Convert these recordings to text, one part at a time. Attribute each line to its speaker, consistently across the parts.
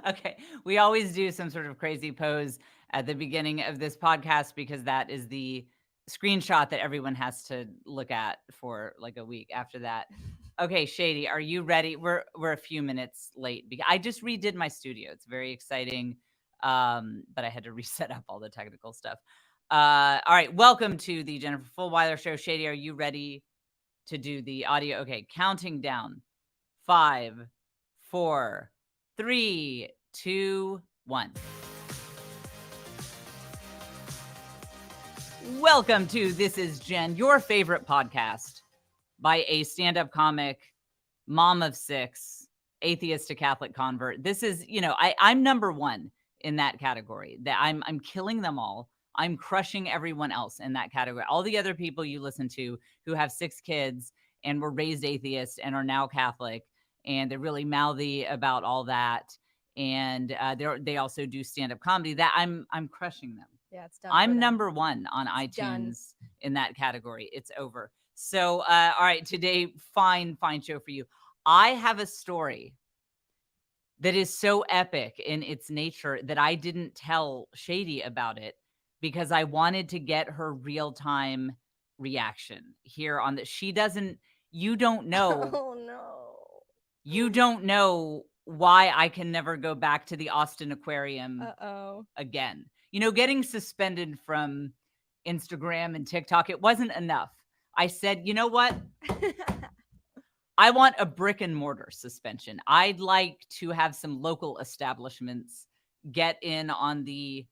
Speaker 1: Okay. We always do some sort of crazy pose at the beginning of this podcast because that is the screenshot that everyone has to look at for like a week after that. Okay, Shady, are you ready? We're a few minutes late because I just redid my studio. It's very exciting. But I had to reset up all the technical stuff. All right, welcome to the Jennifer Fulweiler Show. Shady, are you ready to do the audio? Okay, counting down. 5, 4, 3, 2, 1. Welcome to This Is Jen, your favorite podcast by a stand-up comic, mom of 6, atheist to Catholic convert. This is, I'm number 1 in that category. That I'm killing them all. I'm crushing everyone else in that category. All the other people you listen to who have 6 kids and were raised atheist and are now Catholic, and they're really mouthy about all that. And they also do stand-up comedy. That I'm crushing them.
Speaker 2: Yeah, it's done.
Speaker 1: I'm number 1 on
Speaker 2: It's done.
Speaker 1: iTunes in that category. It's over. So, all right, today, fine show for you. I have a story that is so epic in its nature that I didn't tell Shady about it because I wanted to get her real-time reaction here on the. She doesn't. You don't know.
Speaker 2: Oh no.
Speaker 1: You don't know why I can never go back to the Austin Aquarium
Speaker 2: Uh-oh.
Speaker 1: again. Getting suspended from Instagram and TikTok, it wasn't enough. I said, you know what? I want a brick and mortar suspension. I'd like to have some local establishments get in on the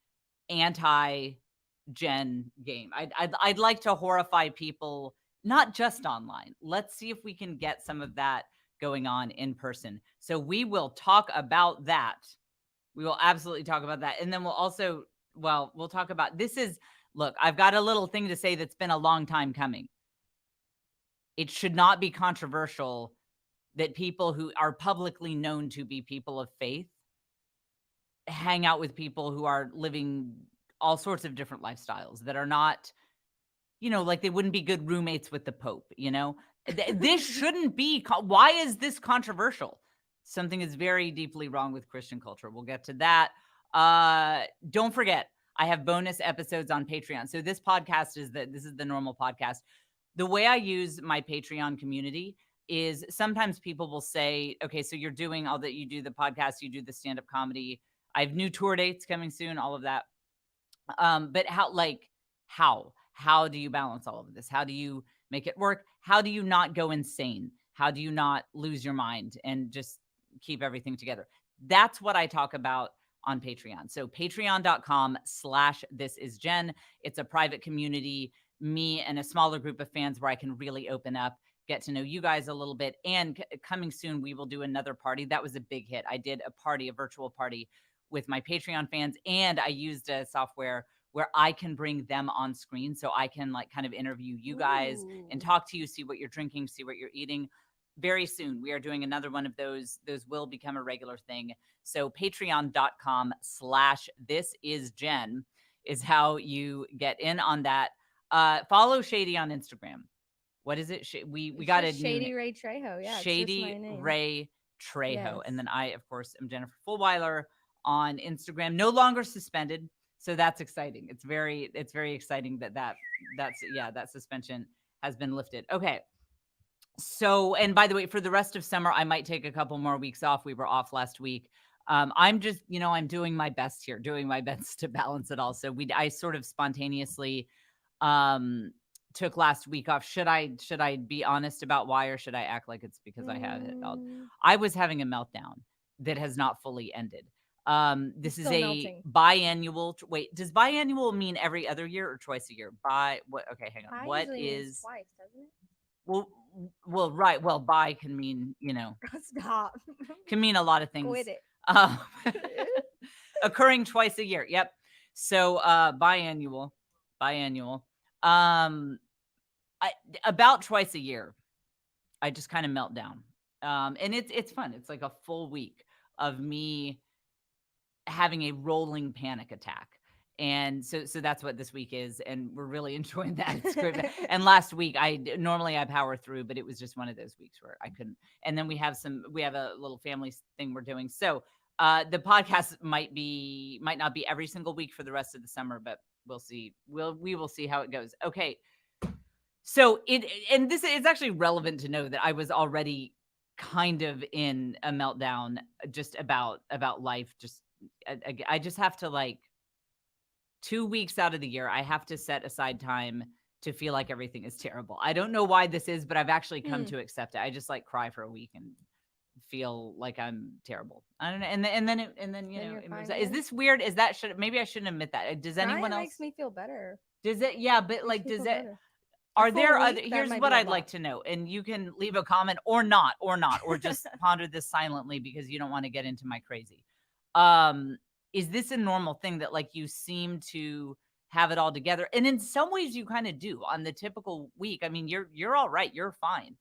Speaker 1: anti-Gen game. I'd like to horrify people, not just online. Let's see if we can get some of that going on in person. So we will talk about that. We will absolutely talk about that. And then we'll talk about look, I've got a little thing to say that's been a long time coming. It should not be controversial that people who are publicly known to be people of faith hang out with people who are living all sorts of different lifestyles that are not, like they wouldn't be good roommates with the Pope, This shouldn't be. Why is this controversial? Something is very deeply wrong with Christian culture. We'll get to that. Don't forget, I have bonus episodes on Patreon. So this podcast this is the normal podcast. The way I use my Patreon community is sometimes people will say, okay, so you're doing all that. You do the podcast, you do the stand-up comedy. I have new tour dates coming soon, all of that. But how do you balance all of this? How do you make it work? How do you not go insane? How do you not lose your mind and just keep everything together? That's what I talk about on Patreon. So patreon.com/thisisjen. It's a private community, me and a smaller group of fans where I can really open up, get to know you guys a little bit. And coming soon, we will do another party. That was a big hit. I did a virtual party with my Patreon fans, and I used a software where I can bring them on screen. So I can kind of interview you guys and talk to you, see what you're drinking, see what you're eating. Very soon, we are doing another one of those. Those will become a regular thing. So patreon.com/thisisjen is how you get in on that. Follow Shady on Instagram. What is it? We got a
Speaker 2: Shady Ray Trejo. Yeah,
Speaker 1: Shady
Speaker 2: it's just my name.
Speaker 1: Ray Trejo.
Speaker 2: Yes.
Speaker 1: And then I, of course, am Jennifer Fulweiler on Instagram. No longer suspended. So that's exciting. It's very exciting that suspension has been lifted. Okay. So, and by the way, for the rest of summer, I might take a couple more weeks off. We were off last week. I'm just, I'm doing my best here, doing my best to balance it all. So I sort of spontaneously took last week off. Should I be honest about why, or should I act like it's because I had it? I was having a meltdown that has not fully ended. This is a biannual. Wait, does biannual mean every other year or twice a year? What? Okay, hang on. What is
Speaker 2: twice, doesn't it?
Speaker 1: Well, right. Well, bi can mean,
Speaker 2: Stop.
Speaker 1: Can mean a lot of things.
Speaker 2: Quit it.
Speaker 1: Occurring twice a year. Yep. So, biannual. About twice a year, I just kind of melt down. And it's fun. It's like a full week of me having a rolling panic attack. And so that's what this week is, and we're really enjoying that. It's great. And last week, normally I power through, but it was just one of those weeks where I couldn't. And then we have a little family thing we're doing. So The podcast might not be every single week for the rest of the summer, but we'll see. We will see how it goes. Okay. So and this is actually relevant to know that I was already kind of in a meltdown just about life. Just I just have to, like, 2 weeks out of the year, I have to set aside time to feel like everything is terrible. I don't know why this is, but I've actually come to accept it. I just, like, cry for a week and feel like I'm terrible. I don't know. And then
Speaker 2: Then you're fine
Speaker 1: is
Speaker 2: again.
Speaker 1: this weird? Is that maybe I shouldn't admit that. Does anyone
Speaker 2: Crying
Speaker 1: else?
Speaker 2: makes me feel better.
Speaker 1: Does it? Yeah, but,
Speaker 2: Makes
Speaker 1: like,
Speaker 2: me
Speaker 1: does
Speaker 2: feel
Speaker 1: it?
Speaker 2: better. A
Speaker 1: Are there
Speaker 2: full
Speaker 1: other?
Speaker 2: week, that
Speaker 1: Here's
Speaker 2: might
Speaker 1: what
Speaker 2: be a
Speaker 1: I'd like
Speaker 2: lot.
Speaker 1: to know, and you can leave a comment or not, or just ponder this silently because you don't want to get into my crazy. Um, is this a normal thing that, like, you seem to have it all together, and in some ways you kind of do on the typical week? I mean, you're all right, you're fine,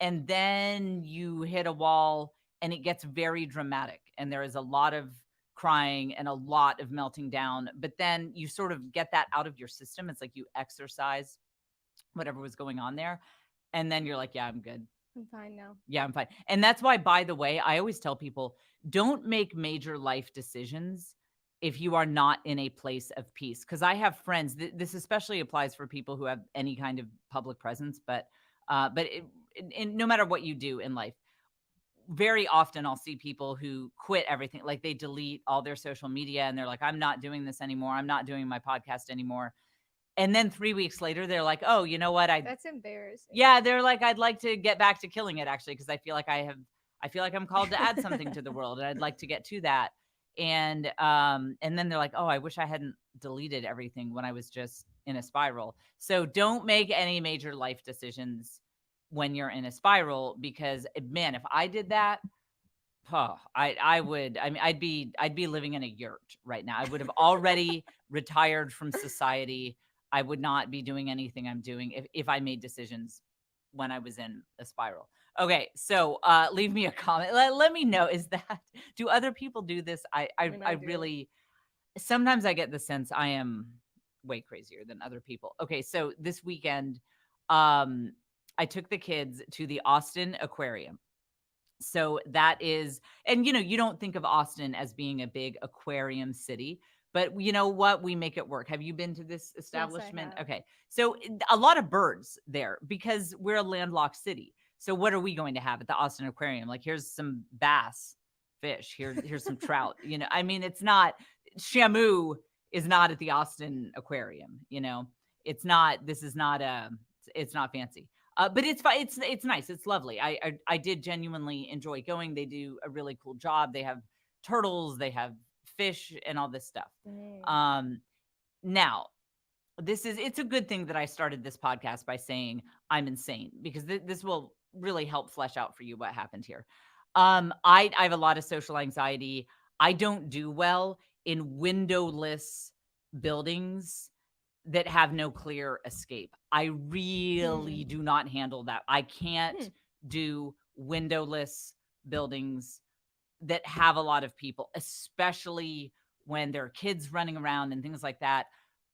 Speaker 1: and then you hit a wall, and it gets very dramatic, and there is a lot of crying and a lot of melting down. But then you sort of get that out of your system. It's like you exercise whatever was going on there. And then you're like, yeah, I'm good.
Speaker 2: I'm fine now.
Speaker 1: Yeah, I'm fine. And that's why, by the way, I always tell people, don't make major life decisions if you are not in a place of peace. Because I have friends, this especially applies for people who have any kind of public presence, but no matter what you do in life, very often I'll see people who quit everything. Like, they delete all their social media and they're like, I'm not doing this anymore. I'm not doing my podcast anymore. And then 3 weeks later, they're like, oh, you know what?
Speaker 2: That's embarrassing.
Speaker 1: Yeah, they're like, I'd like to get back to killing it, actually, because I feel like I feel like I'm called to add something to the world, and I'd like to get to that. And then they're like, oh, I wish I hadn't deleted everything when I was just in a spiral. So don't make any major life decisions when you're in a spiral, because, man, if I did that, oh, I would. I mean, I'd be living in a yurt right now. I would have already retired from society. I would not be doing anything I'm doing if I made decisions when I was in a spiral. Okay, so leave me a comment. Let me know. Is that, do other people do this?
Speaker 2: mean,
Speaker 1: I
Speaker 2: I do.
Speaker 1: really, sometimes I get the sense I am way crazier than other people. Okay, so this weekend, I took the kids to the Austin Aquarium. So that is, and you don't think of Austin as being a big aquarium city, but you know what? We make it work. Have you been to this establishment?
Speaker 2: have.
Speaker 1: Okay. So a lot of birds there because we're a landlocked city. So what are we going to have at the Austin Aquarium? Like, here's some bass fish. Here's some trout. I mean, it's not, Shamu is not at the Austin Aquarium. It's not, this is not it's not fancy. But it's fine. It's nice. It's lovely. I did genuinely enjoy going. They do a really cool job. They have turtles, they have fish, and all this stuff. Now, it's a good thing that I started this podcast by saying I'm insane, because this will really help flesh out for you what happened here. I have a lot of social anxiety. I don't do well in windowless buildings that have no clear escape. I really do not handle that. I can't do windowless buildings that have a lot of people, especially when there are kids running around and things like that.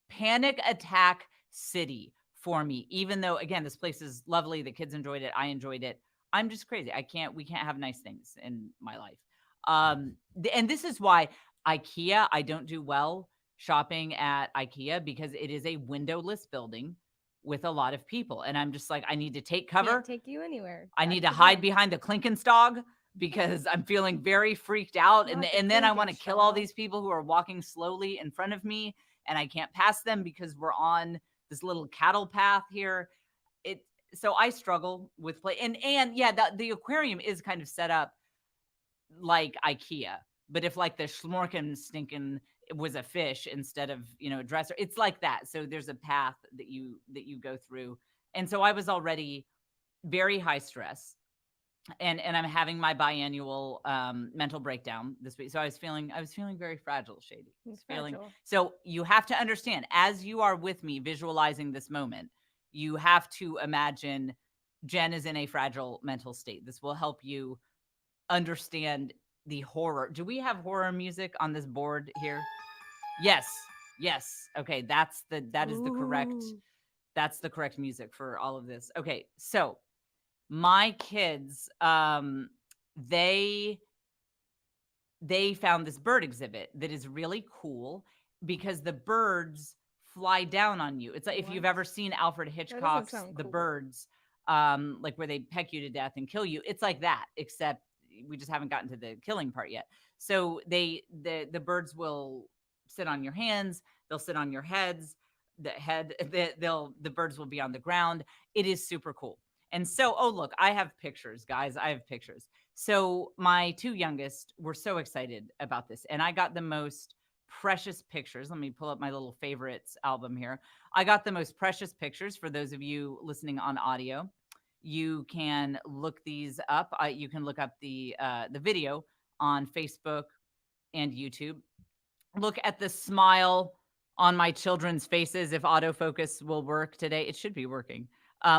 Speaker 1: Panic attack city for me, even though, again, this place is lovely. The kids enjoyed it. I enjoyed it. I'm just crazy. We can't have nice things in my life. And this is why IKEA, I don't do well shopping at IKEA, because it is a windowless building with a lot of people. And I'm just like, I need to take cover.
Speaker 2: Can't take you anywhere.
Speaker 1: I need to hide behind the Klinkenstog because I'm feeling very freaked out. And then I want to kill all these people who are walking slowly in front of me, and I can't pass them because we're on this little cattle path here. So I struggle with play. And yeah, the aquarium is kind of set up like IKEA. But if, like, the Schmorken stinking was a fish instead of, a dresser, it's like that. So there's a path that you go through. And so I was already very high stress, and I'm having my biannual mental breakdown this week. So I was feeling very fragile, Shady. So you have to understand, as you are with me visualizing this moment, you have to imagine Jen is in a fragile mental state. This will help you understand the horror. Do we have horror music on this board here? Yes. Okay, that is the correct. That's the correct music for all of this. Okay, so my kids, they they found this bird exhibit that is really cool because the birds fly down on you. It's like if you've
Speaker 2: What?
Speaker 1: ever seen Alfred
Speaker 2: That doesn't
Speaker 1: Hitchcock's
Speaker 2: sound
Speaker 1: The
Speaker 2: cool.
Speaker 1: Birds, like where they peck you to death and kill you. It's like that, except we just haven't gotten to the killing part yet. So the birds will sit on your hands, they'll sit on your heads, the birds will be on the ground. It is super cool. And so, oh look, I have pictures, guys. I have pictures. So my two youngest were so excited about this, and I got the most precious pictures. Let me pull up my little favorites album here. I got the most precious pictures for those of you listening on audio. You can look these up. You can look up the video on Facebook and YouTube. Look at the smile on my children's faces. If autofocus will work today, it should be working.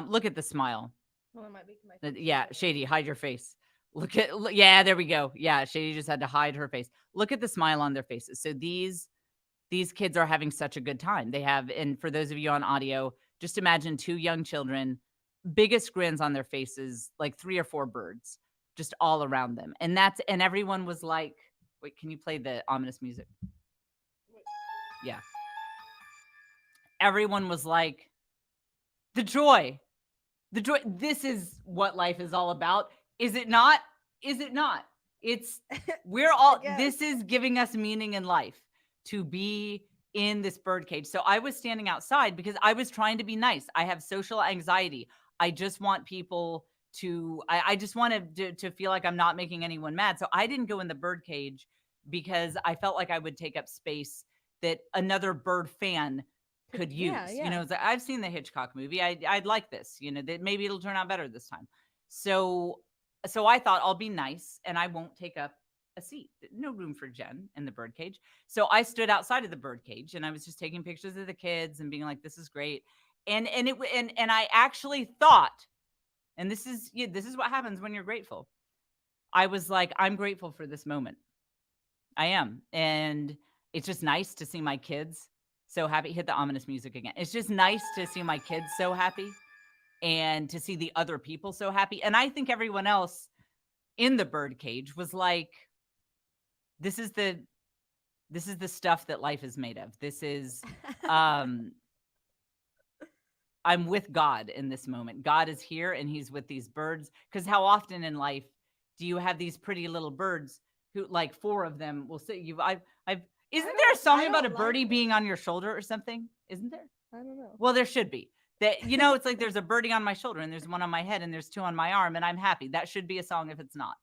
Speaker 1: Look at the smile.
Speaker 2: Well, it might be my
Speaker 1: Yeah, Shady, hide your face. Yeah, there we go. Yeah, Shady just had to hide her face. Look at the smile on their faces. So these kids are having such a good time. They have, and for those of you on audio, just imagine two young children, biggest grins on their faces, like 3 or 4 birds just all around them. And everyone was like, wait, can you play the ominous music? Yeah. Everyone was like, the joy. The joy. This is what life is all about. Is it not? Is it not? It's we're all this is giving us meaning in life to be in this bird cage. So I was standing outside because I was trying to be nice. I have social anxiety. I just want people to I just wanted to feel like I'm not making anyone mad. So I didn't go in the bird cage because I felt like I would take up space that another bird fan could use. You know, I've seen the Hitchcock movie. I'd like this, you know, that maybe it'll turn out better this time. So I thought I'll be nice and I won't take up a seat. No room for Jen in the bird cage. So I stood outside of the bird cage and I was just taking pictures of the kids and being like, this is great. And I actually thought, and this is what happens when you're grateful. I was like, I'm grateful for this moment. I am. And it's just nice to see my kids so happy. Hit the ominous music again. It's just nice to see my kids so happy and to see the other people so happy. And I think everyone else in the bird cage was like, this is the stuff that life is made of. This is I'm with God in this moment. God is here and he's with these birds. Because how often in life do you have these pretty little birds who, like 4 of them will sit you isn't there a song about a birdie being on your shoulder or something? Isn't there?
Speaker 2: I don't know.
Speaker 1: Well, there should be. That, you know, it's like there's a birdie on my shoulder and there's one on my head and there's 2 on my arm and I'm happy. That should be a song if it's not.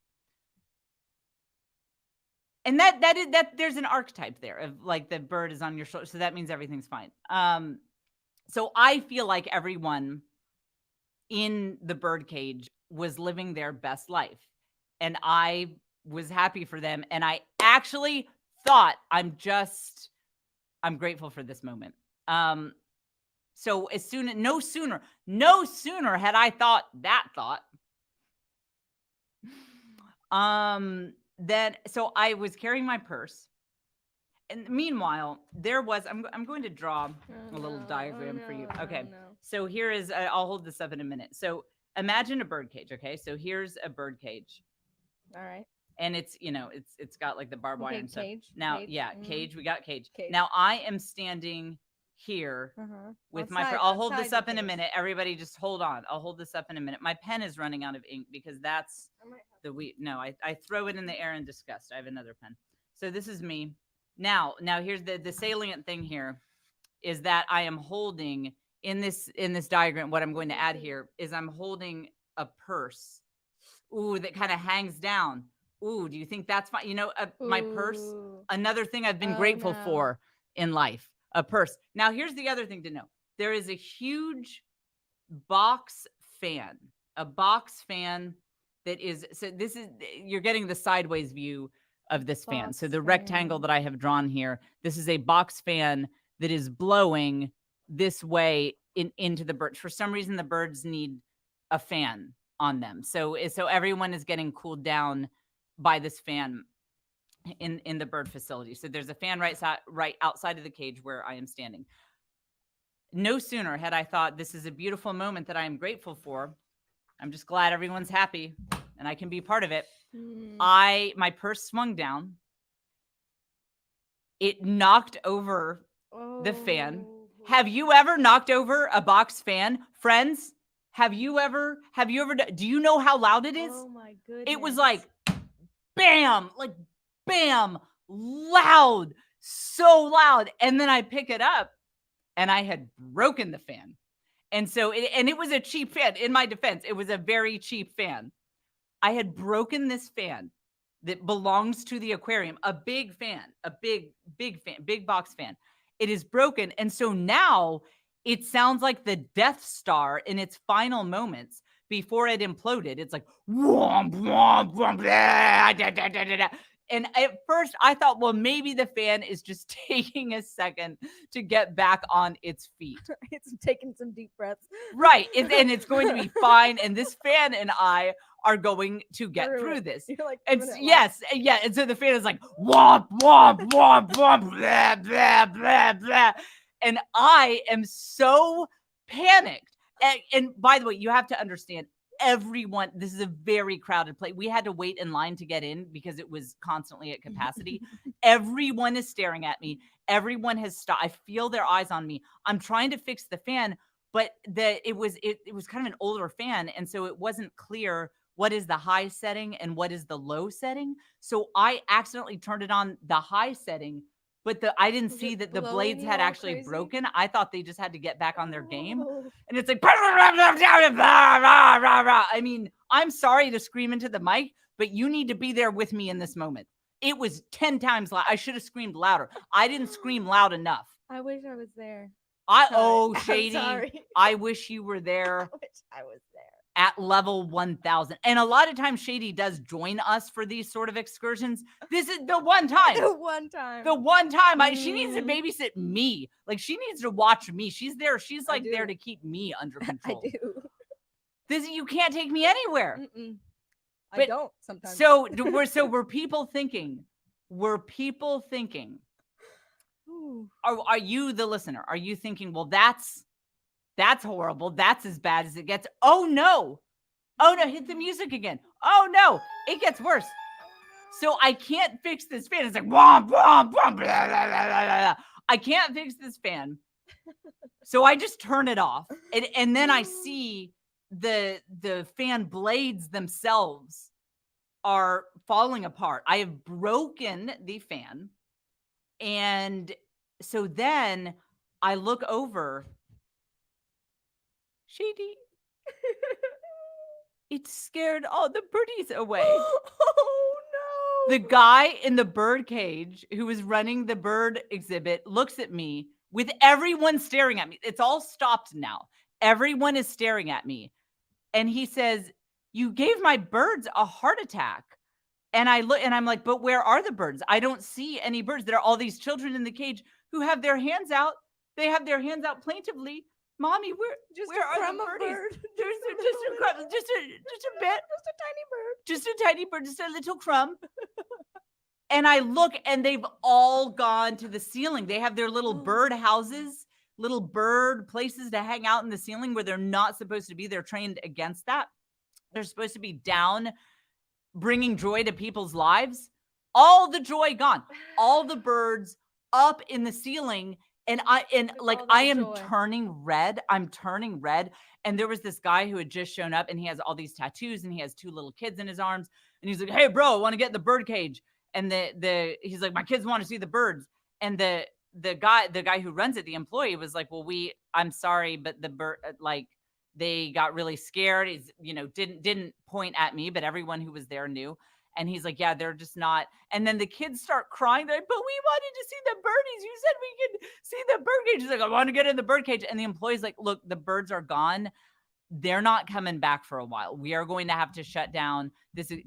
Speaker 1: And that there's an archetype there of like the bird is on your shoulder. So that means everything's fine. So I feel like everyone in the bird cage was living their best life. And I was happy for them. And I actually thought I'm grateful for this moment. So no sooner had I thought that thought. Then so I was carrying my purse. And meanwhile, there was I'm going to draw a little diagram for you. Okay. So here is I'll hold this up in a minute. So imagine a bird cage, okay? So here's a bird cage.
Speaker 2: All right.
Speaker 1: And it's, you know, it's got like the barbed wire and stuff.
Speaker 2: Cage.
Speaker 1: Now,
Speaker 2: Cage.
Speaker 1: yeah, cage. We got cage.
Speaker 2: Cage.
Speaker 1: Now I am standing here with my I'll hold this up in a minute. Everybody just hold on. I'll hold this up in a minute. My pen is running out of ink because that's I throw it in the air in disgust. I have another pen. So this is me. Now here's the salient thing here is that I am holding in this diagram. What I'm going to add here is I'm holding a purse. Ooh, that kind of hangs down. Ooh, do you think that's fine? You know, my purse, another thing I've been grateful for in life, a purse. Now, here's the other thing to know. There is a huge box fan, that is, so this is, you're getting the sideways view of this fan. So the rectangle that I have drawn here, this is a box fan that is blowing this way into the birds. For some reason, the birds need a fan on them. So everyone is getting cooled down by this fan in the bird facility. So there's a fan right outside of the cage where I am standing. No sooner had I thought this is a beautiful moment that I am grateful for. I'm just glad everyone's happy and I can be part of it. My purse swung down It knocked over the fan.
Speaker 2: Oh.
Speaker 1: Have you ever knocked over a box fan? Friends, have you ever do you know how loud it is?
Speaker 2: Oh my goodness.
Speaker 1: It was like bam, like bam, loud, so loud. And then I pick it up and I had broken the fan. And so it was a cheap fan. In my defense, it was a very cheap fan. I had broken this fan that belongs to the aquarium, a big fan, a big fan, big box fan. It is broken. And so now it sounds like the Death Star in its final moments before it imploded. It's like, womp, womp, womp, blah, da, da, da, da, da. And at first I thought, well, maybe the fan is just taking a second to get back on its feet.
Speaker 2: It's taking some deep breaths.
Speaker 1: Right. And it's going to be fine. And this fan and I are going to get through this.
Speaker 2: You're like,
Speaker 1: And yes, yeah. And so the fan is like, womp, womp, womp, womp, blah, blah, blah, blah. And I am so panicked. And by the way, you have to understand, everyone, this is a very crowded place. We had to wait in line to get in because it was constantly at capacity. Everyone is staring at me. Everyone has stopped. I feel their eyes on me. I'm trying to fix the fan, but it was kind of an older fan. And so it wasn't clear what is the high setting and what is the low setting. So I accidentally turned it on the high setting, but I didn't see that the blades had actually broken. I thought they just had to get back on their game. And it's like, I mean, I'm sorry to scream into the mic, but you need to be there with me in this moment. It was 10 times loud. I should have screamed louder. I didn't scream loud enough.
Speaker 2: I wish I was there.
Speaker 1: Shady. I wish you were there.
Speaker 2: I wish I was there.
Speaker 1: At level 1000. And a lot of times Shady does join us for these sort of excursions. This is the one time.
Speaker 2: The one time.
Speaker 1: The one time. She needs to babysit me. Like, she needs to watch me. She's there. She's like there to keep me under control.
Speaker 2: I do.
Speaker 1: You can't take me anywhere.
Speaker 2: I don't sometimes.
Speaker 1: So were people thinking? Are you the listener? Are you thinking, well, that's horrible. That's as bad as it gets. Oh no, hit the music again. Oh no, it gets worse. So I can't fix this fan. It's like, womp, womp, womp, blah, blah, blah, blah, blah. I can't fix this fan. So I just turn it off. And then I see the fan blades themselves are falling apart. I have broken the fan. And so then I look over. Shady, it scared all the birdies away.
Speaker 2: Oh no.
Speaker 1: The guy in the bird cage who was running the bird exhibit looks at me with everyone staring at me. It's all stopped now. Everyone is staring at me. And he says, "You gave my birds a heart attack." And I look and I'm like, "But where are the birds? I don't see any birds. There are all these children in the cage who have their hands out. They have their hands out plaintively. Mommy, where are the birdies? Just a crumb, just a bit,
Speaker 2: just a tiny bird,
Speaker 1: just a tiny bird, just a little crumb." And I look, and they've all gone to the ceiling. They have their little bird houses, little bird places to hang out in the ceiling where they're not supposed to be. They're trained against that. They're supposed to be down, bringing joy to people's lives. All the joy gone. All the birds up in the ceiling. And I am turning red. I'm turning red. And there was this guy who had just shown up, and he has all these tattoos, and he has 2 little kids in his arms. And he's like, "Hey, bro, I want to get in the bird cage." And he's like, "My kids want to see the birds." And the guy who runs it, the employee, was like, "Well, I'm sorry, but the bird, like, they got really scared." He's, didn't point at me, but everyone who was there knew. And he's like, "Yeah, they're just not." And then the kids start crying. They're like, "But we wanted to see the birdies. You said we could see the bird cage." He's like, "I want to get in the bird cage." And the employee's like, "Look, the birds are gone. They're not coming back for a while. We are going to have to shut down.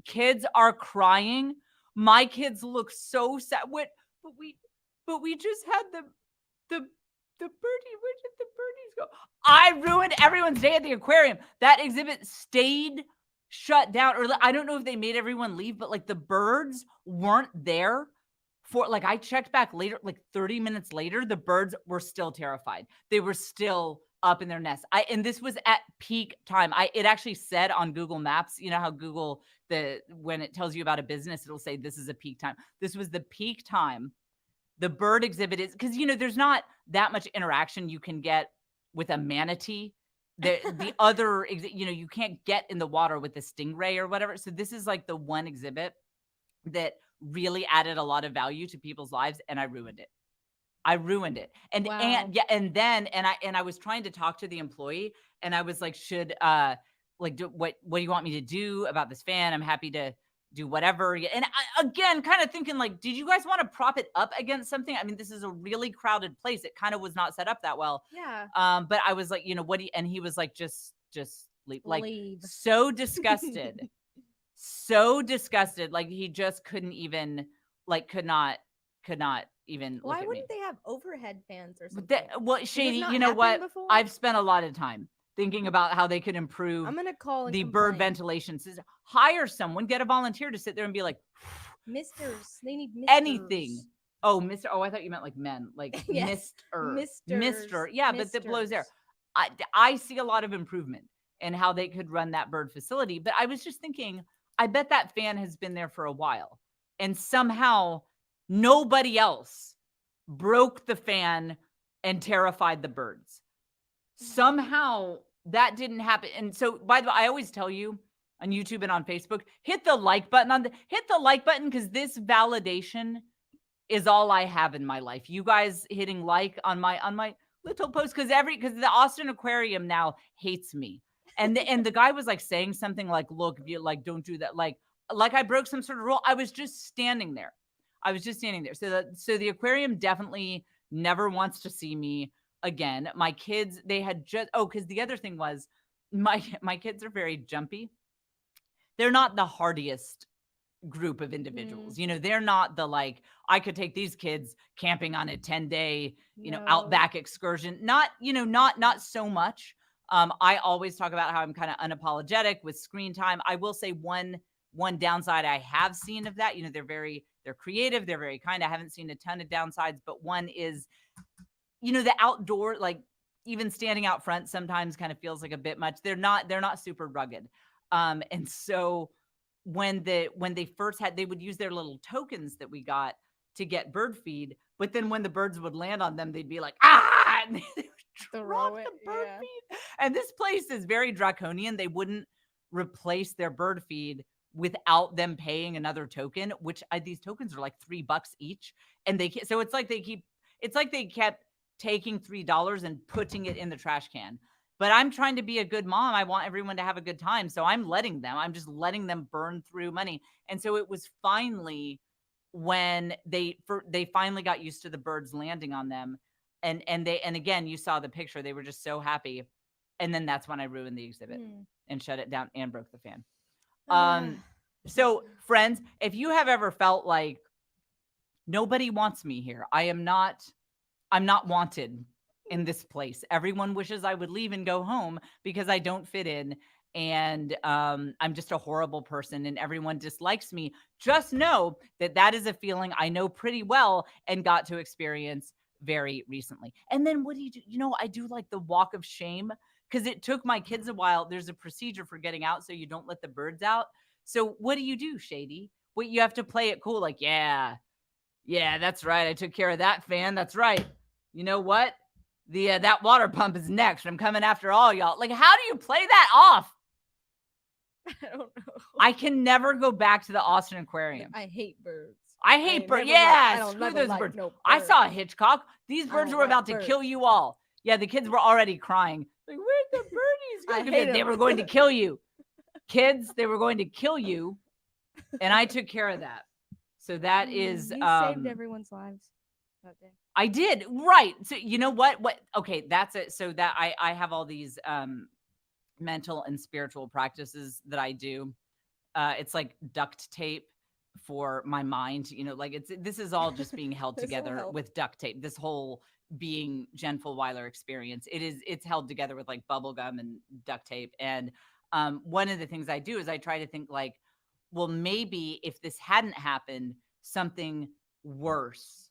Speaker 1: Kids are crying. My kids look so sad. But we just had the birdie. Where did the birdies go?" I ruined everyone's day at the aquarium. That exhibit stayed shut down, or I don't know if they made everyone leave, but like the birds weren't there for, like, I checked back later, like 30 minutes later, the birds were still terrified. They were still up in their nest. And this was at peak time. It actually said on Google Maps, you know how Google, when it tells you about a business, it'll say this is a peak time. This was the peak time The bird exhibit is because, there's not that much interaction you can get with a manatee. The other, you can't get in the water with the stingray or whatever. So this is like the one exhibit that really added a lot of value to people's lives, and I ruined it. And
Speaker 2: Wow.
Speaker 1: yeah, and then I was trying to talk to the employee, and I was like, should what do you want me to do about this fan? I'm happy to do whatever. And again, kind of thinking like, did you guys want to prop it up against something? I mean, this is a really crowded place. It kind of was not set up that well.
Speaker 2: Yeah.
Speaker 1: But I was like, what do you, and he was like, just leave. Like,
Speaker 2: Leave.
Speaker 1: so disgusted. So disgusted. Like he just couldn't even, like, could not even
Speaker 2: Why
Speaker 1: look at me.
Speaker 2: wouldn't they have overhead fans or something?
Speaker 1: Well,
Speaker 2: Has this
Speaker 1: Shady,
Speaker 2: not
Speaker 1: you know what?
Speaker 2: happened before?
Speaker 1: I've spent a lot of time thinking about how they could improve
Speaker 2: I'm gonna call and
Speaker 1: the bird
Speaker 2: complain.
Speaker 1: ventilation system. Hire someone, get a volunteer to sit there and be like,
Speaker 2: Misters. They need misters.
Speaker 1: anything. Oh, Mr. Oh, I thought you meant like men, like
Speaker 2: Yes.
Speaker 1: Mister. Yeah, but that blows air. I see a lot of improvement in how they could run that bird facility. But I was just thinking, I bet that fan has been there for a while, and somehow nobody else broke the fan and terrified the birds. Somehow that didn't happen. And so, by the way, I always tell you on YouTube and on Facebook, hit the like button because this validation is all I have in my life. You guys hitting like on my little post because the Austin Aquarium now hates me. And the guy was like saying something like, look, if you like, don't do that. Like I broke some sort of rule. I was just standing there. So the aquarium definitely never wants to see me again. My kids, they had just, because the other thing was my kids are very jumpy. They're not the hardiest group of individuals. They're not the, like, I could take these kids camping on a 10-day, outback excursion. Not so much. I always talk about how I'm kind of unapologetic with screen time. I will say one downside I have seen of that, they're creative, they're very kind. I haven't seen a ton of downsides, but one is, the outdoor, like even standing out front sometimes kind of feels like a bit much. They're not super rugged. And so when they first they would use their little tokens that we got to get bird feed, but then when the birds would land on them, they'd be like, ah, and they would drop the bird feed. And this place is very draconian. They wouldn't replace their bird feed without them paying another token, which these tokens are like $3 each. And so it's like they kept taking $3 and putting it in the trash can. But I'm trying to be a good mom. I want everyone to have a good time. So I'm just letting them burn through money. And so it was finally when they finally got used to the birds landing on them. And again, you saw the picture. They were just so happy. And then that's when I ruined the exhibit and shut it down and broke the fan. So friends, if you have ever felt like nobody wants me here, I'm not wanted in this place. Everyone wishes I would leave and go home because I don't fit in. And I'm just a horrible person and everyone dislikes me. Just know that is a feeling I know pretty well and got to experience very recently. And then what do you do? I do like the walk of shame because it took my kids a while. There's a procedure for getting out so you don't let the birds out. So what do you do, Shady? What, you have to play it cool, like, yeah, that's right. I took care of that fan. That's right. You know what? That water pump is next. I'm coming after all y'all. Like, how do you play that off?
Speaker 2: I don't know.
Speaker 1: I can never go back to the Austin Aquarium.
Speaker 2: I hate birds.
Speaker 1: I hate birds. Yeah, screw those birds. No bird. I saw a Hitchcock. These birds were about to kill you all. Yeah, the kids were already crying. Like, where'd the birdies go? They were going to kill you. Kids, they were going to kill you. And I took care of that. So that is...
Speaker 2: You saved everyone's lives that day.
Speaker 1: I did. Right. So you know what? Okay, that's it. So that I have all these mental and spiritual practices that I do. It's like duct tape for my mind, like this is all just being held together with duct tape. This whole being Jen Fulweiler experience, it's held together with like bubble gum and duct tape. And one of the things I do is I try to think like, well, maybe if this hadn't happened, something worse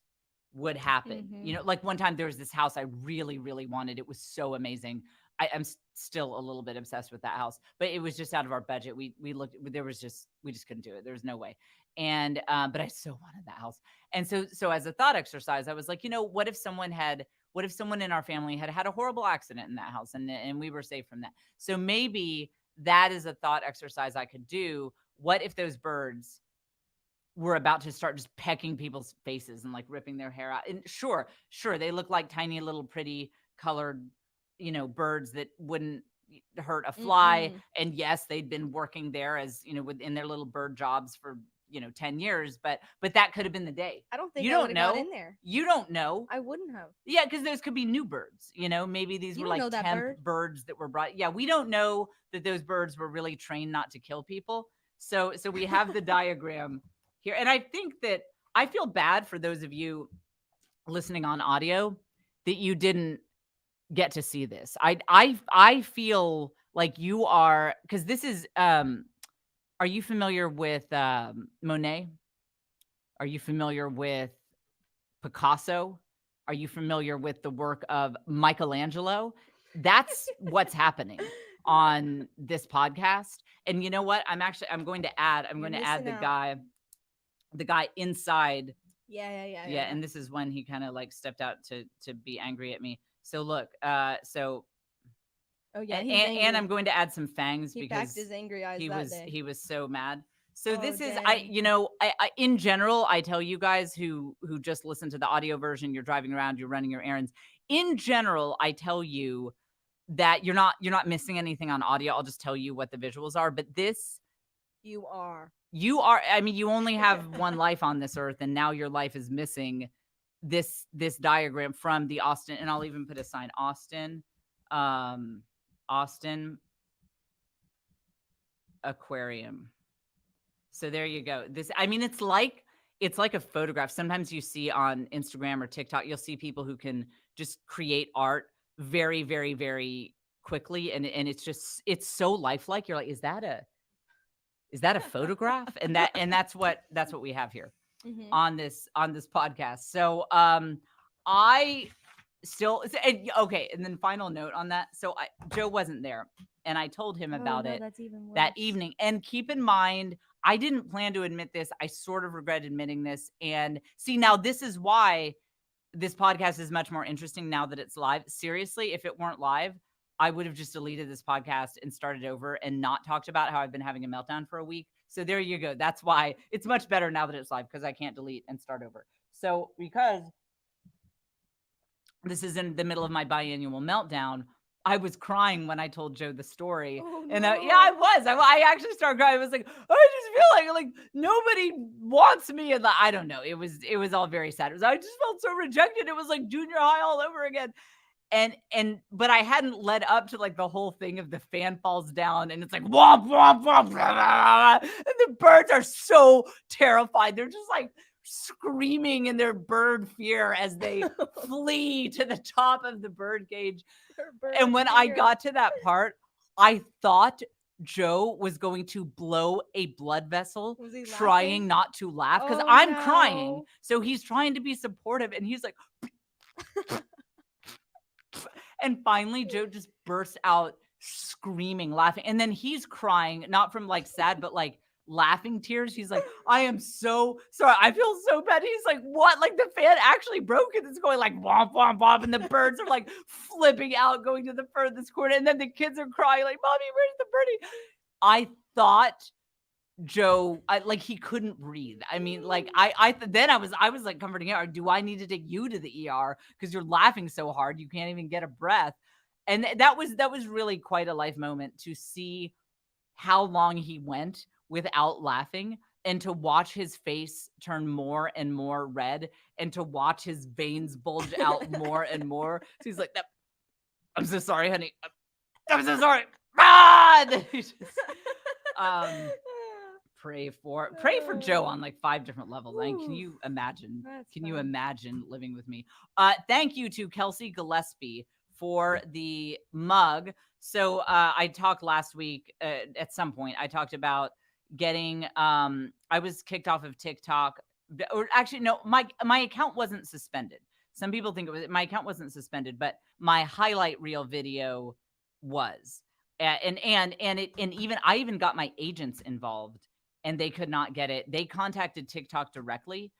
Speaker 1: would happen. Like one time there was this house I really, really wanted. It was so amazing. I'm still a little bit obsessed with that house, but it was just out of our budget. We looked, we just couldn't do it. There's no way. And but I so wanted that house. And so as a thought exercise, I was like, what if someone in our family had a horrible accident in that house, and we were safe from that? So maybe that is a thought exercise I could do. What if those birds were about to start just pecking people's faces and like ripping their hair out? And sure, they look like tiny little pretty colored, birds that wouldn't hurt a fly.
Speaker 2: Mm-mm.
Speaker 1: And yes, they'd been working there as, within their little bird jobs for, 10 years, but that could have been the day.
Speaker 2: I don't think
Speaker 1: You
Speaker 2: I
Speaker 1: don't
Speaker 2: would have got
Speaker 1: know.
Speaker 2: in there.
Speaker 1: You don't know.
Speaker 2: I wouldn't have.
Speaker 1: Yeah, because those could be new birds. Maybe these
Speaker 2: You
Speaker 1: were
Speaker 2: don't
Speaker 1: like
Speaker 2: know that
Speaker 1: temp
Speaker 2: bird.
Speaker 1: birds that were brought. Yeah, we don't know that those birds were really trained not to kill people. So we have the diagram here. And I think that I feel bad for those of you listening on audio that you didn't get to see this. I feel like you are, because this is are you familiar with Monet? Are you familiar with Picasso? Are you familiar with the work of Michelangelo? That's what's happening on this podcast. And you know what? I'm going to add
Speaker 2: You're
Speaker 1: the
Speaker 2: missing out.
Speaker 1: guy inside.
Speaker 2: Yeah.
Speaker 1: And this is when he kind of like stepped out to be angry at me. So look, so
Speaker 2: Oh yeah, he's
Speaker 1: and
Speaker 2: angry.
Speaker 1: I'm going to add some fangs
Speaker 2: He
Speaker 1: because
Speaker 2: packed his angry eyes that day.
Speaker 1: he was so mad. So
Speaker 2: Oh,
Speaker 1: this is
Speaker 2: dang.
Speaker 1: I in general, I tell you guys who just listen to the audio version, you're driving around, you're running your errands. In general, I tell you that you're not missing anything on audio. I'll just tell you what the visuals are. But this,
Speaker 2: You are.
Speaker 1: I mean, you only have one life on this earth, and now your life is missing this diagram from the Austin, and I'll even put a sign, Austin Aquarium. So there you go. This, I mean, it's like a photograph. Sometimes you see on Instagram or TikTok, you'll see people who can just create art very, very, very quickly, and it's so lifelike. You're like, is that a photograph? And that's what we have here on this podcast. So I still, okay. And then final note on that. So Joe wasn't there, and I told him about it
Speaker 2: That's even worse.
Speaker 1: that evening. And keep in mind, I didn't plan to admit this. I sort of regret admitting this. And see, now this is why this podcast is much more interesting now that it's live. Seriously, if it weren't live, I would have just deleted this podcast and started over and not talked about how I've been having a meltdown for a week. So there you go. That's why it's much better now that it's live, because I can't delete and start over. So because this is in the middle of my biannual meltdown, I was crying when I told Joe the story.
Speaker 2: Oh,
Speaker 1: And
Speaker 2: no.
Speaker 1: yeah, I was. I actually started crying. I was like, I just feel like nobody wants me. And I don't know. It was all very sad. I just felt so rejected. It was like junior high all over again. But I hadn't led up to like the whole thing of the fan falls down and it's like womp womp womp, blah, blah, blah, and the birds are so terrified. They're just like screaming in their bird fear as they flee to the top of the bird cage. And when I got to that part, I thought Joe was going to blow a blood vessel,
Speaker 2: Was he
Speaker 1: trying
Speaker 2: laughing?
Speaker 1: not to laugh, because
Speaker 2: Oh,
Speaker 1: I'm crying.
Speaker 2: no.
Speaker 1: So he's trying to be supportive, and he's like, and finally Joe just bursts out screaming, laughing, and then he's crying, not from like sad, but like laughing tears. He's like, I am so sorry. I feel so bad. He's like, what? Like the fan actually broke and it's going like womp, womp, womp. And the birds are like flipping out, going to the furthest corner. And then the kids are crying like, Mommy, where's the birdie? I thought Joe, like he couldn't breathe. I mean, like then I was like comforting him. Do I need to take you to the ER because you're laughing so hard you can't even get a breath? And that was really quite a life moment to see how long he went without laughing, and to watch his face turn more and more red, and to watch his veins bulge out more and more. So he's like, I'm so sorry, honey. I'm so sorry. Pray for Joe on like 5 different levels. I mean, can you imagine? You imagine living with me? Thank you to Kelsey Gillespie for the mug. So I talked last week at some point. I talked about getting I was kicked off of TikTok, or actually no, my account wasn't suspended. Some people think it was. My account wasn't suspended, but my highlight reel video was. And even I even got my agents involved and they could not get it. They contacted TikTok directly.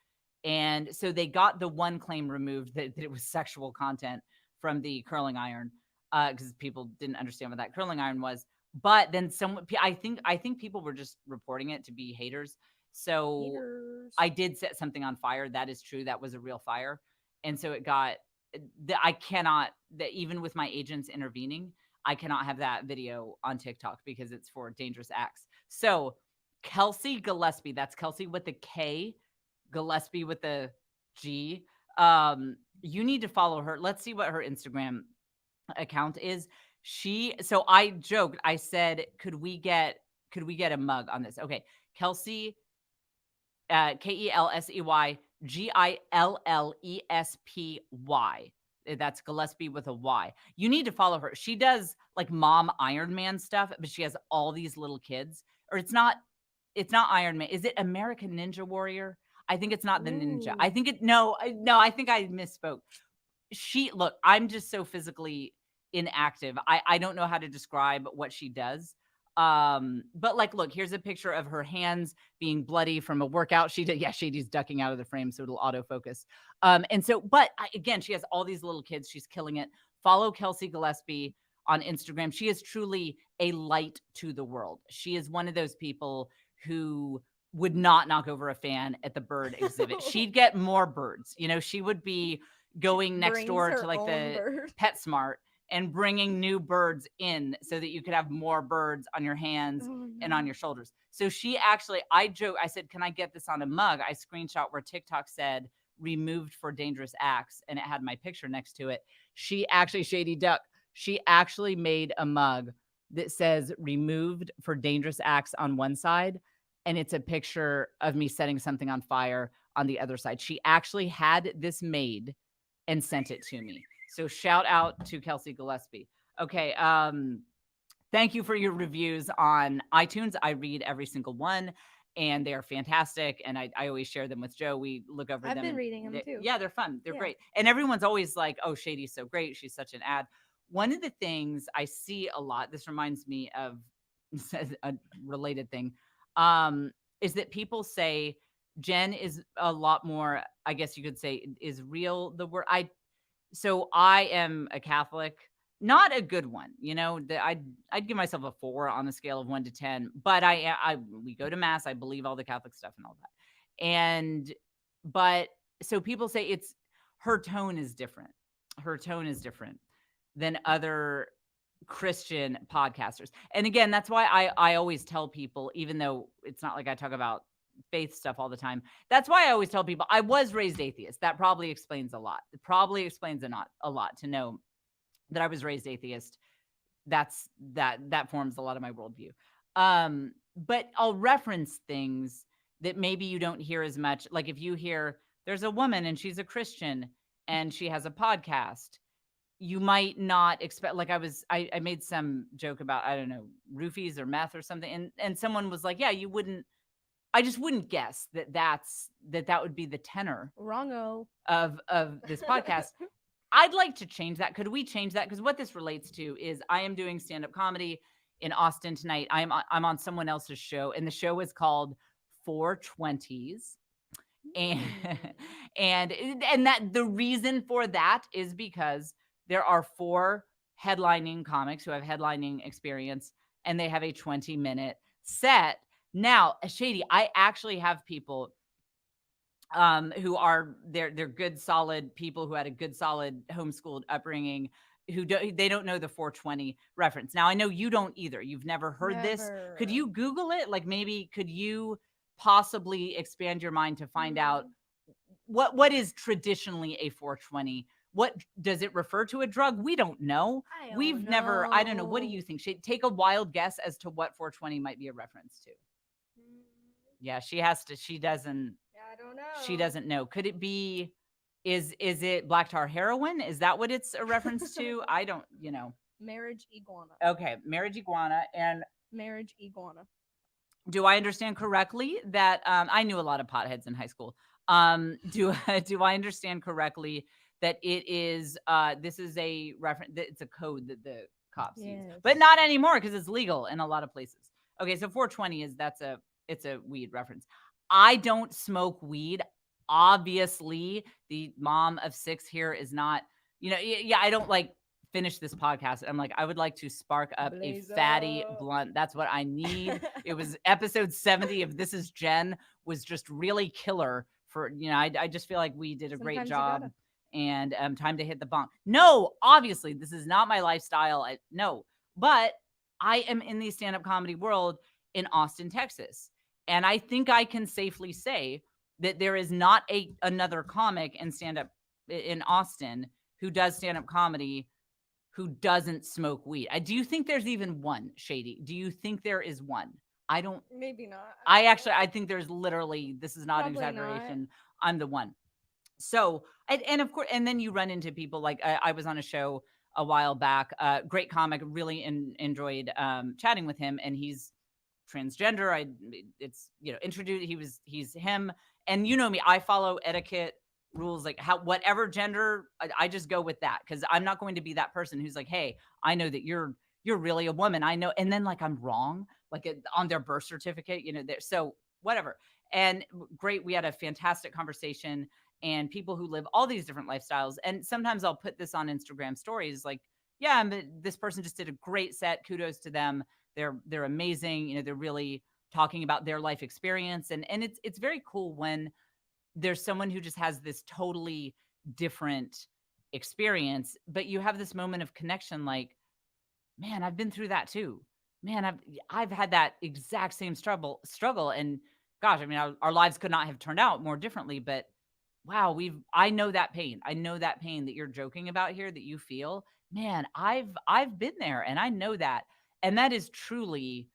Speaker 1: And so they got the one claim removed that it was sexual content from the curling iron, because people didn't understand what that curling iron was. But then I think people were just reporting it to be haters. So
Speaker 2: Haters.
Speaker 1: I did set something on fire. That is true. That was a real fire. And so it got even with my agents intervening, I cannot have that video on TikTok because it's for dangerous acts. So Kelsey Gillespie, that's Kelsey with the K, Gillespie with the G. You need to follow her. Let's see what her Instagram account is. So I joked, I said, could we get a mug on this? Okay. Kelsey, Kelsey Gillespy. That's Gillespie with a Y. You need to follow her. She does like mom Iron Man stuff, but she has all these little kids. Or it's not Iron Man. Is it American Ninja Warrior? I think it's not the ninja. I think I think I misspoke. Look, I'm just so physically inactive. I don't know how to describe what she does. But like, look, here's a picture of her hands being bloody from a workout she did. Yeah, Shady's ducking out of the frame, so it'll autofocus. And so, but again, she has all these little kids. She's killing it. Follow Kelsey Gillespie on Instagram. She is truly a light to the world. She is one of those people who would not knock over a fan at the bird exhibit. She'd get more birds. She would be going next door to like the PetSmart and bringing new birds in so that you could have more birds on your hands and on your shoulders. So she actually, I said, can I get this on a mug? I screenshot where TikTok said removed for dangerous acts, and it had my picture next to it. She actually, Shady Duck, she actually made a mug that says removed for dangerous acts on one side, and it's a picture of me setting something on fire on the other side. She actually had this made and sent it to me. So shout out to Kelsey Gillespie. Okay. Thank you for your reviews on iTunes. I read every single one, and they are fantastic. And I always share them with Joe. We look over them.
Speaker 2: I've been reading them too.
Speaker 1: Yeah, they're fun. They're great. And everyone's always like, oh, Shady's so great. She's such an ad. One of the things I see a lot, this reminds me of a related thing, is that people say Jen is a lot more, I guess you could say, is real the word. So I am a Catholic, not a good one, I'd give myself a 4 on the scale of 1 to 10, but we go to mass. I believe all the Catholic stuff and all that. But so people say her tone is different. Her tone is different than other Christian podcasters. And again, that's why I always tell people, even though it's not like I talk about faith stuff all the time. That's why I always tell people I was raised atheist. That probably explains a lot. It probably explains a lot to know that I was raised atheist. That forms a lot of my worldview. But I'll reference things that maybe you don't hear as much. Like if you hear there's a woman and she's a Christian and she has a podcast, you might not expect, like I made some joke about, I don't know, roofies or meth or something. And someone was like, yeah, I just wouldn't guess that would be the tenor
Speaker 2: Wrongo
Speaker 1: of this podcast. I'd like to change that. Could we change that? Because what this relates to is I am doing stand-up comedy in Austin tonight. I'm on someone else's show, and the show is called 420s. And that the reason for that is because there are 4 headlining comics who have headlining experience, and they have a 20-minute set. Now, Shady, I actually have people who are they're good, solid people who had a good, solid homeschooled upbringing who they don't know the 420 reference. Now, I know you don't either. You've never heard this. Could you Google it? Like maybe could you possibly expand your mind to find out what is traditionally a 420? What does it refer to a drug? We don't know. I don't know. What do you think? Take a wild guess as to what 420 might be a reference to. Yeah, she doesn't.
Speaker 2: Yeah, I don't know.
Speaker 1: She doesn't know. Could it be, is it black tar heroin? Is that what it's a reference to? I don't,
Speaker 2: Marriage iguana.
Speaker 1: Okay, marriage iguana and
Speaker 2: marriage iguana.
Speaker 1: Do I understand correctly that I knew a lot of potheads in high school? Do I understand correctly that it is this is a reference? It's a code that the cops use, but not anymore because it's legal in a lot of places. Okay, so 420 that's a it's a weed reference. I don't smoke weed. Obviously, the mom of 6 here is not, yeah, I don't like finish this podcast. I'm like, I would like to spark up a
Speaker 2: Blaze
Speaker 1: fatty
Speaker 2: up.
Speaker 1: blunt. That's what I need. It was episode 70 of This Is Jen was just really killer for, I just feel like we did a great
Speaker 2: Sometimes you
Speaker 1: job.
Speaker 2: gotta.
Speaker 1: And time to hit the bong. No, obviously, this is not my lifestyle. No, but I am in the stand-up comedy world in Austin, Texas. And I think I can safely say that there is not another comic in stand-up in Austin who does stand-up comedy who doesn't smoke weed. Do you think there's even one, Shady? Do you think there is one? I don't.
Speaker 2: Maybe not.
Speaker 1: I think there's literally, this is not an
Speaker 2: Probably not.
Speaker 1: exaggeration. I'm the one. So, and of course, and then you run into people like I was on a show a while back, great comic, really enjoyed chatting with him, and he's transgender. Introduced, he's him. And you know me, I follow etiquette rules, like whatever gender, I just go with that. Cause I'm not going to be that person who's like, hey, I know that you're really a woman. I know. And then like, I'm wrong, like on their birth certificate, so whatever. And great. We had a fantastic conversation, and people who live all these different lifestyles. And sometimes I'll put this on Instagram stories, like, yeah, this person just did a great set. Kudos to them. They're amazing. They're really talking about their life experience. And it's very cool when there's someone who just has this totally different experience, but you have this moment of connection. Like, man, I've been through that too. Man, I've had that exact same struggle. And gosh, I mean, our lives could not have turned out more differently, but wow, I know that pain. I know that pain that you're joking about here, that you feel. Man, I've been there, and I know that. And that is truly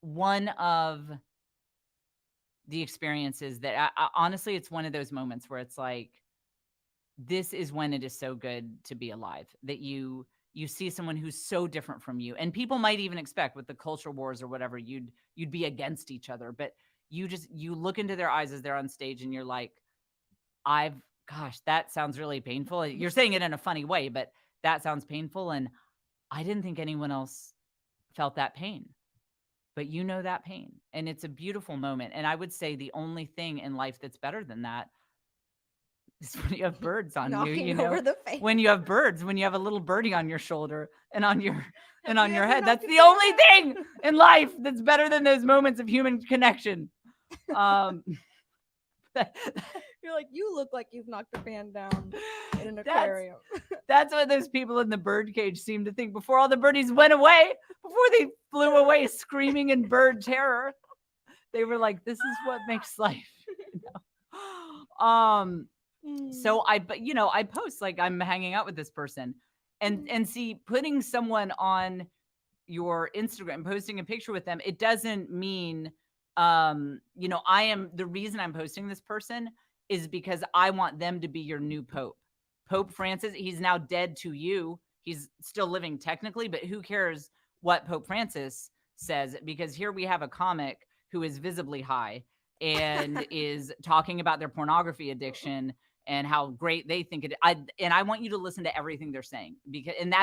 Speaker 1: one of the experiences that honestly, it's one of those moments where it's like, this is when it is so good to be alive, that you see someone who's so different from you. And people might even expect, with the culture wars or whatever, you'd be against each other, but you look into their eyes as they're on stage, and you're like, gosh, that sounds really painful. You're saying it in a funny way, but that sounds painful. And I didn't think anyone else felt that pain, but that pain. And it's a beautiful moment. And I would say the only thing in life that's better than that is when you have birds on
Speaker 2: Knocking over the face.
Speaker 1: when you have birds, when you have a little birdie on your shoulder and on your
Speaker 2: ever
Speaker 1: head. That's
Speaker 2: knocked
Speaker 1: the
Speaker 2: a
Speaker 1: only
Speaker 2: fan
Speaker 1: thing in life that's better than those moments of human connection.
Speaker 2: You're like, you look like you've knocked a fan down in an
Speaker 1: That's-
Speaker 2: aquarium.
Speaker 1: That's what those people in the bird cage seem to think before all the birdies went away, before they flew away screaming in bird terror. They were like, this is what makes life. So I post, like, I'm hanging out with this person, and see, putting someone on your Instagram, posting a picture with them, it doesn't mean, the reason I'm posting this person is because I want them to be your new Pope. Pope Francis, he's now dead to you. He's still living technically, but who cares what Pope Francis says? Because here we have a comic who is visibly high and is talking about their pornography addiction and how great they think it. I want you to listen to everything they're saying, because, and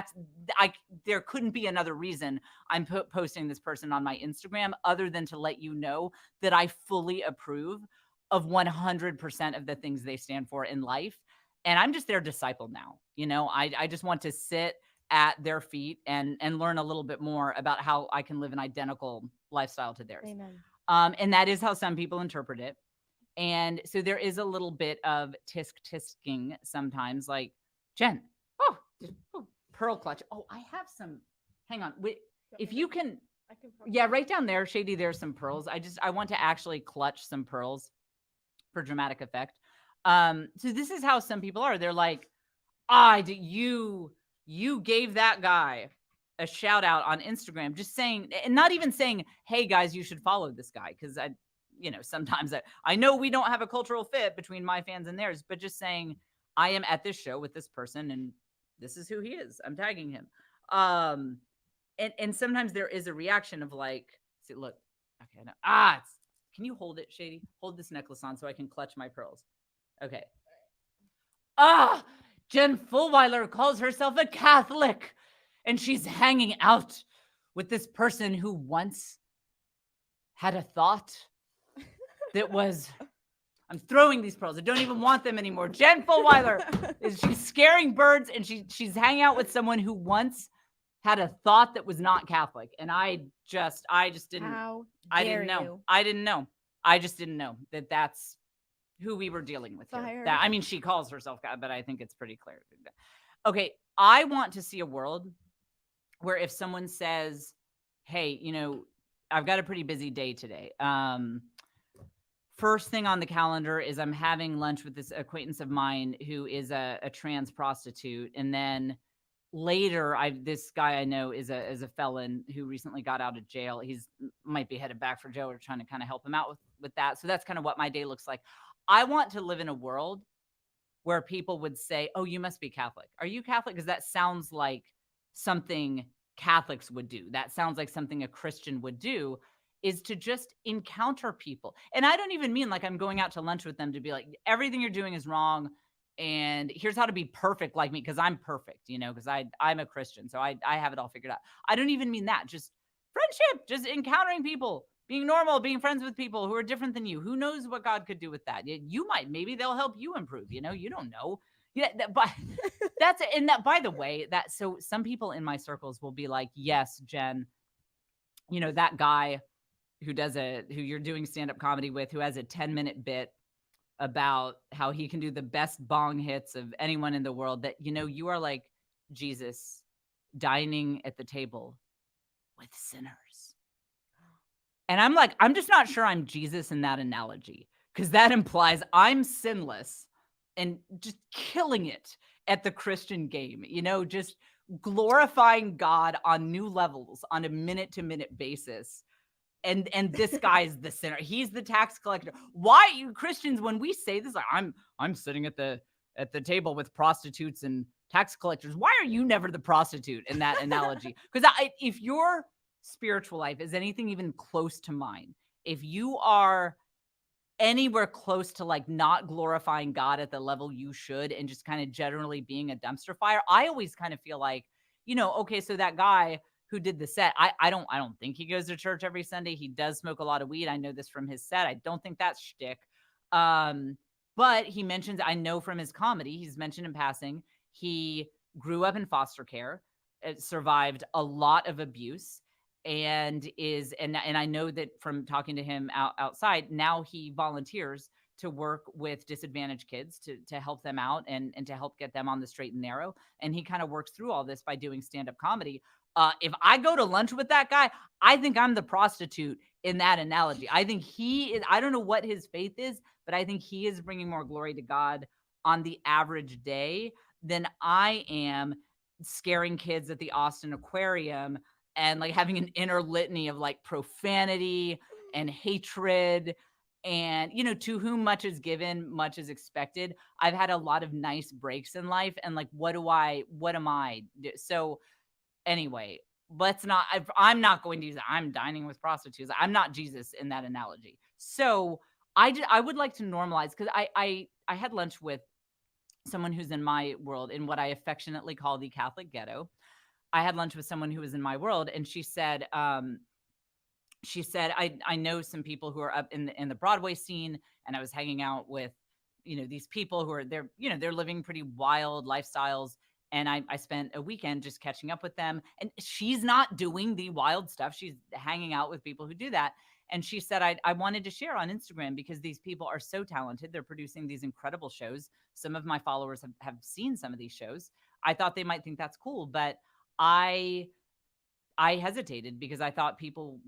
Speaker 1: there couldn't be another reason I'm posting this person on my Instagram other than to let you know that I fully approve of 100% of the things they stand for in life. And I'm just their disciple now. I just want to sit at their feet and learn a little bit more about how I can live an identical lifestyle to theirs.
Speaker 2: Amen.
Speaker 1: And that is how some people interpret it. And so there is a little bit of tisk-tisking sometimes, like, Jen, pearl clutch. Oh, I have some. Hang on. Wait, if you can, yeah, right down there, Shady, there's some pearls. I want to actually clutch some pearls for dramatic effect. So this is how some people are. They're like, you gave that guy a shout out on Instagram, just saying, and not even saying, hey guys, you should follow this guy. Cause sometimes I know we don't have a cultural fit between my fans and theirs, but just saying, I am at this show with this person and this is who he is. I'm tagging him. And sometimes there is a reaction of like, see, look, okay, no, can you hold it, Shady? Hold this necklace on so I can clutch my pearls. Okay. Jen Fulweiler calls herself a Catholic, and she's hanging out with this person who once had a thought that was, I'm throwing these pearls. I don't even want them anymore. Jen Fulweiler is she's scaring birds, and she's hanging out with someone who once had a thought that was not Catholic. And I just didn't,
Speaker 2: How
Speaker 1: I
Speaker 2: dare
Speaker 1: didn't know.
Speaker 2: you?
Speaker 1: I didn't know. I just didn't know that that's who we were dealing with here.
Speaker 2: Fire.
Speaker 1: That, I mean, she calls herself God, but I think it's pretty clear. Okay. I want to see a world where if someone says, hey, I've got a pretty busy day today. First thing on the calendar is I'm having lunch with this acquaintance of mine who is a trans prostitute. And then later, this guy I know is a felon who recently got out of jail. He's might be headed back for jail. We're trying to kind of help him out with that. So that's kind of what my day looks like. I want to live in a world where people would say, oh, you must be Catholic. Are you Catholic? Because that sounds like something Catholics would do. That sounds like something a Christian would do, is to just encounter people. And I don't even mean like I'm going out to lunch with them to be like, everything you're doing is wrong. And here's how to be perfect like me, because I'm perfect, because I'm a Christian. So I have it all figured out. I don't even mean that. Just friendship, just encountering people, being normal, being friends with people who are different than you. Who knows what God could do with that? You might, maybe they'll help you improve. You don't know. Yeah, but that's and that. By the way, that so some people in my circles will be like, "Yes, Jen, that guy who you're doing stand-up comedy with, who has a 10-minute bit about how he can do the best bong hits of anyone in the world. That you are like Jesus dining at the table with sinners." And I'm like, I'm just not sure I'm Jesus in that analogy, because that implies I'm sinless and just killing it at the Christian game, just glorifying God on new levels on a minute-to-minute basis. And this guy's the sinner. He's the tax collector. Why, you Christians, when we say this, like, I'm sitting at the table with prostitutes and tax collectors. Why are you never the prostitute in that analogy? Because if your spiritual life is anything even close to mine, if you are anywhere close to like not glorifying God at the level you should and just kind of generally being a dumpster fire, I always kind of feel like, okay, so that guy who did the set, I don't think he goes to church every Sunday. He does smoke a lot of weed. I know this from his set. I don't think that's shtick. But he mentions, I know from his comedy, he's mentioned in passing, he grew up in foster care, survived a lot of abuse, and I know that from talking to him outside, now he volunteers to work with disadvantaged kids to help them out and to help get them on the straight and narrow. And he kind of works through all this by doing stand-up comedy. If I go to lunch with that guy, I think I'm the prostitute in that analogy. I think he is, I don't know what his faith is, but I think he is bringing more glory to God on the average day than I am scaring kids at the Austin Aquarium and like having an inner litany of like profanity and hatred. And, to whom much is given, much is expected. I've had a lot of nice breaks in life. And like, what am I? So anyway, I'm not going to use that. I'm dining with prostitutes. I'm not Jesus in that analogy. So I would like to normalize, because I had lunch with someone who's in my world, in what I affectionately call the Catholic ghetto. I had lunch with someone who was in my world, and she said, I know some people who are up in the Broadway scene, and I was hanging out with, these people who are they're living pretty wild lifestyles. And I spent a weekend just catching up with them. And she's not doing the wild stuff. She's hanging out with people who do that. And she said, I wanted to share on Instagram because these people are so talented. They're producing these incredible shows. Some of my followers have seen some of these shows. I thought they might think that's cool, but I hesitated because I thought people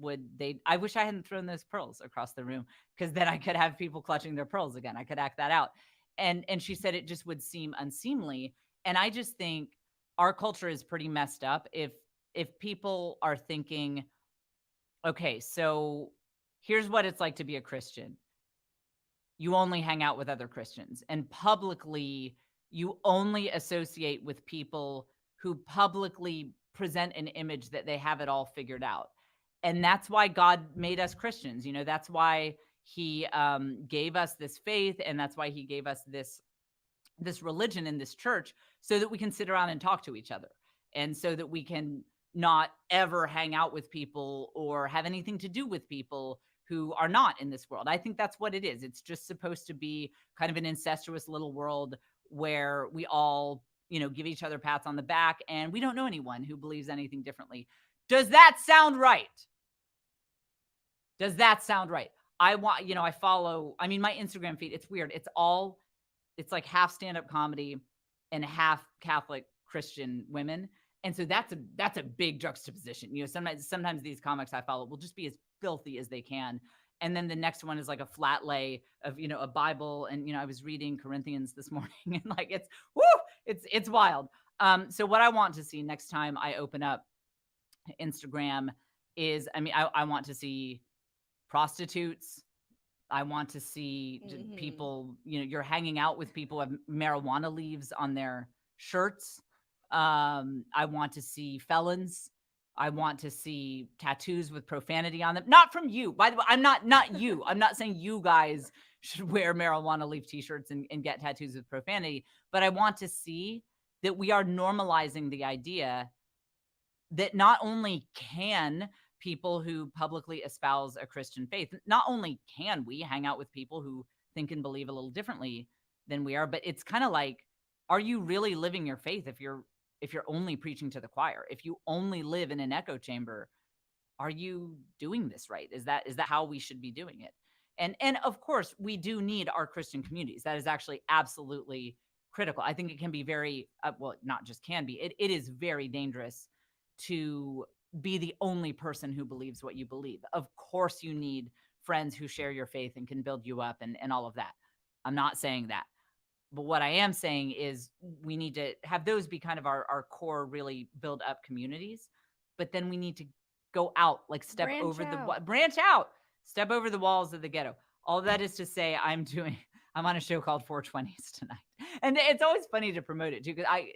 Speaker 1: I wish I hadn't thrown those pearls across the room, because then I could have people clutching their pearls again. I could act that out. And she said it just would seem unseemly. And I just think our culture is pretty messed up if people are thinking, okay, so here's what it's like to be a Christian. You only hang out with other Christians, and publicly you only associate with people who publicly present an image that they have it all figured out. And that's why God made us Christians. That's why he gave us this faith, and that's why he gave us this religion in this church, so that we can sit around and talk to each other, and so that we can not ever hang out with people or have anything to do with people who are not in this world. I think that's what it is. It's just supposed to be kind of an incestuous little world where we all, give each other pats on the back, and we don't know anyone who believes anything differently. Does that sound right? Does that sound right? I follow, my Instagram feed, it's weird. It's like half stand-up comedy and half Catholic Christian women. And so that's a big juxtaposition. Sometimes these comics I follow will just be as filthy as they can. And then the next one is like a flat lay of, a Bible. And, I was reading Corinthians this morning, and like, it's wild. So what I want to see next time I open up Instagram is, I want to see prostitutes. I want to see people, you're hanging out with people who have marijuana leaves on their shirts. I want to see felons. I want to see tattoos with profanity on them. Not from you. By the way, not you. I'm not saying you guys should wear marijuana leaf t-shirts and get tattoos with profanity, but I want to see that we are normalizing the idea that not only can people who publicly espouse a Christian faith, not only can we hang out with people who think and believe a little differently than we are, but it's kind of like, are you really living your faith if you're only preaching to the choir? If you only live in an echo chamber, are you doing this right? Is that how we should be doing it? And of course, we do need our Christian communities. That is actually absolutely critical. I think it can be very, not just can be, it is very dangerous to be the only person who believes what you believe. Of course, you need friends who share your faith and can build you up and all of that. I'm not saying that. But what I am saying is we need to have those be kind of our core, really build up communities. But then we need to go out, like branch out, step over the walls of the ghetto. All of that is to say, I'm on a show called 420s tonight. And it's always funny to promote it too, because I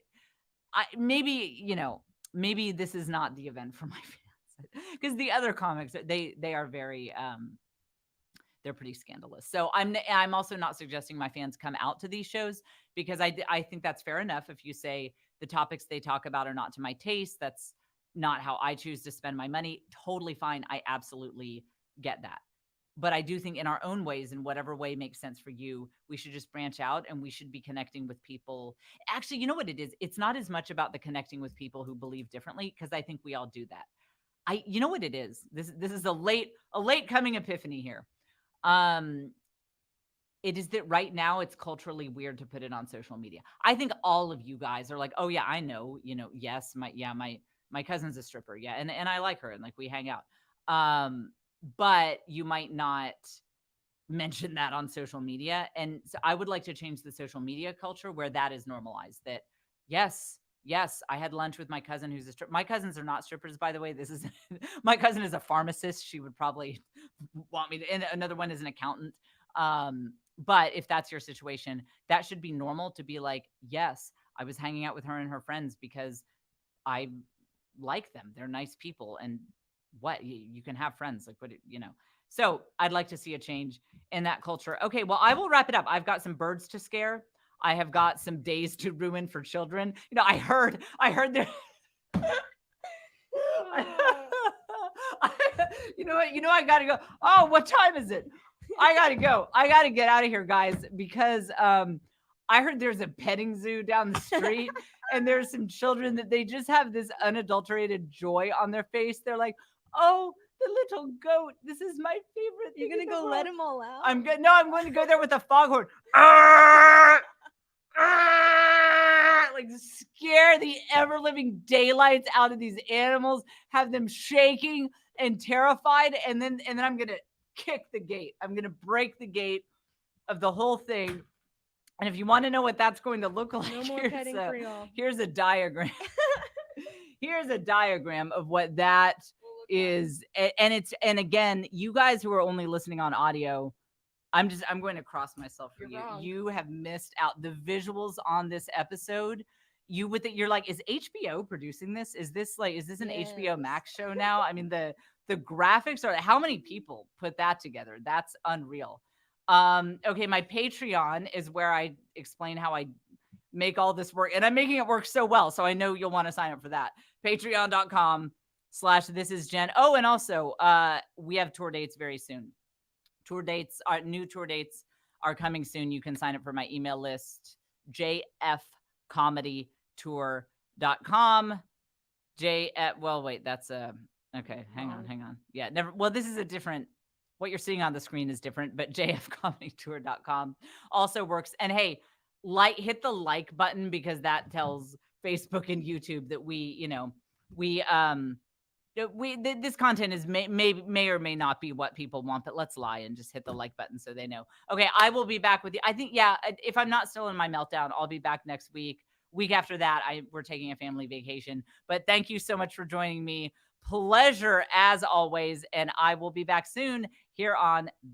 Speaker 1: maybe this is not the event for my fans, because the other comics, they are very, they're pretty scandalous. So I'm also not suggesting my fans come out to these shows, because I think that's fair enough. If you say the topics they talk about are not to my taste, that's not how I choose to spend my money, totally fine. I absolutely get that. But I do think in our own ways, in whatever way makes sense for you, we should just branch out, and we should be connecting with people. Actually, you know what it is? It's not as much about the connecting with people who believe differently, because I think we all do that. You know what it is? This is a late coming epiphany here. It is that right now it's culturally weird to put it on social media. I think all of you guys are like, oh yeah, I know, yes, my cousin's a stripper. Yeah. And I like her, and like we hang out. But you might not mention that on social media. And so I would like to change the social media culture where that is normalized, that yes, I had lunch with my cousin who's a stripper. My cousins are not strippers, by the way. My cousin is a pharmacist. She would probably want me to, and another one is an accountant. But if that's your situation, that should be normal to be like, yes, I was hanging out with her and her friends because I like them. They're nice people. And what, you can have friends, like, what, so I'd like to see a change in that culture. Okay, well, I will wrap it up. I've got some birds to scare. I have got some days to ruin for children. I heard there. I gotta go. Oh, what time is it? I gotta go. I gotta get out of here, guys, because I heard there's a petting zoo down the street, and there's some children that they just have this unadulterated joy on their face. They're like, oh, the little goat. This is my favorite.
Speaker 2: You're going to go let them all out?
Speaker 1: I'm good. No, I'm going to go there with a foghorn. Like, scare the ever-living daylights out of these animals, have them shaking and terrified, and then I'm going to kick the gate. I'm going to break the gate of the whole thing. And if you want to know what that's going to look like,
Speaker 2: no more petting for y'all.
Speaker 1: Here's a diagram. Here's a diagram of what that is. And again, you guys who are only listening on audio, I'm going to cross myself for you.
Speaker 2: Wrong.
Speaker 1: You have missed out. The visuals on this episode, you're like, is HBO producing this? Is this an HBO Max show now? I mean, the graphics are, how many people put that together? That's unreal. Okay, my Patreon is where I explain how I make all this work, and I'm making it work so well, so I know you'll want to sign up for that. Patreon.com/thisisjen. Oh, and also we have tour dates very soon. Tour dates, new tour dates are coming soon. You can sign up for my email list, jfcomedytour.com. Well, wait, that's okay. Hang on. Yeah, never. Well, this is a different. What you're seeing on the screen is different, but jfcomedytour.com also works. And hey, hit the like button, because that tells Facebook and YouTube that this content is may or may not be what people want, but let's lie and just hit the like button so they know. Okay, I will be back with you. I think, yeah, if I'm not still in my meltdown, I'll be back next week. Week after that, we're taking a family vacation. But thank you so much for joining me. Pleasure as always, and I will be back soon here on